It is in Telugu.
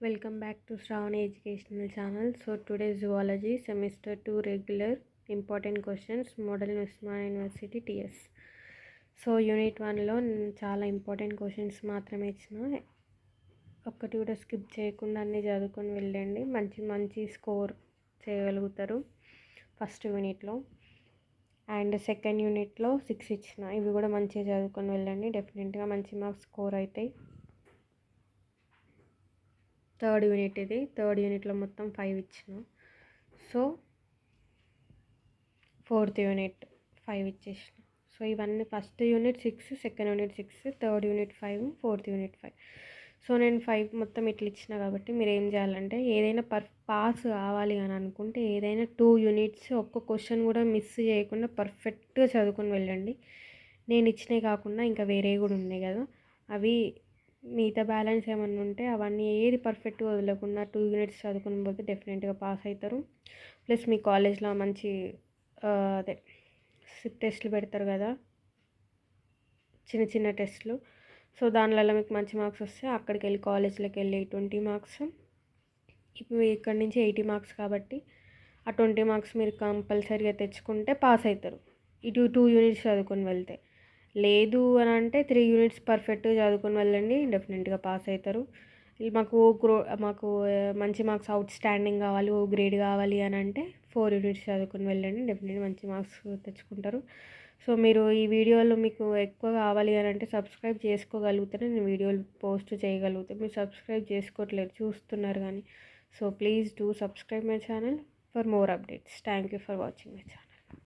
Welcome back to Shravani Educational Channel. So today Zoology Semester 2 Regular Important Questions Model Usman University TS. So unit 1లో చాలా ఇంపార్టెంట్ క్వశ్చన్స్ మాత్రమే ఇచ్చిన, ఒక్కటి కూడా స్కిప్ చేయకుండా అన్నీ చదువుకొని వెళ్ళండి. మంచి మంచి స్కోర్ చేయగలుగుతారు ఫస్ట్ యూనిట్లో. అండ్ సెకండ్ యూనిట్లో 6 ఇచ్చిన, ఇవి కూడా మంచిగా చదువుకొని వెళ్ళండి. డెఫినెట్గా మంచి మార్క్స్ స్కోర్ అవుతాయి. థర్డ్ యూనిట్ ఇది. థర్డ్ యూనిట్లో మొత్తం 5 ఇచ్చిన. సో ఫోర్త్ యూనిట్ 5 ఇచ్చేసిన. సో ఇవన్నీ first unit 6, second unit 6, third unit 5, fourth unit 5. So నేను 5 మొత్తం ఇట్లా ఇచ్చిన కాబట్టి మీరు ఏం చేయాలంటే, ఏదైనా పాస్ కావాలి అని అనుకుంటే ఏదైనా 2 యూనిట్స్ ఒక్క క్వశ్చన్ కూడా మిస్ చేయకుండా పర్ఫెక్ట్గా చదువుకొని వెళ్ళండి. నేను ఇచ్చినవి కాకుండా ఇంకా వేరే కూడా ఉన్నాయి కదా, అవి మిగతా బ్యాలెన్స్ ఏమన్నా ఉంటే అవన్నీ ఏది పర్ఫెక్ట్గా వదలకుండా 2 యూనిట్స్ చదువుకుని పోతే డెఫినెట్గా పాస్ అవుతారు. ప్లస్ మీ కాలేజ్లో మంచి అదే టెస్ట్లు పెడతారు కదా, చిన్న చిన్న టెస్ట్లు. సో దానివల్ల మీకు మంచి మార్క్స్ వస్తే అక్కడికి వెళ్ళి కాలేజ్లోకి వెళ్ళి 20 మార్క్స్, ఇప్పుడు ఇక్కడ నుంచి 80 మార్క్స్ కాబట్టి ఆ 20 మార్క్స్ మీరు కంపల్సరీగా తెచ్చుకుంటే పాస్ అవుతారు. ఇటు 2 యూనిట్స్ చదువుకొని వెళ్తే. లేదు అని అంటే 3 యూనిట్స్ పర్ఫెక్ట్గా చదువుకొని వెళ్ళండి, డెఫినెట్గా పాస్ అవుతారు. మాకు మంచి మార్క్స్ అవుట్ స్టాండింగ్ కావాలి, ఓ గ్రేడ్ కావాలి అని అంటే 4 యూనిట్స్ చదువుకొని వెళ్ళండి, డెఫినెట్గా మంచి మార్క్స్ తెచ్చుకుంటారు. సో మీరు ఈ వీడియోలో మీకు ఎక్కువ కావాలి అని అంటే సబ్స్క్రైబ్ చేసుకోగలుగుతారు, నేను వీడియోలు పోస్ట్ చేయగలుగుతాను. మీరు సబ్స్క్రైబ్ చేసుకోవట్లేదు, చూస్తున్నారు కానీ. So please do subscribe my channel for more updates. Thank you for watching my channel.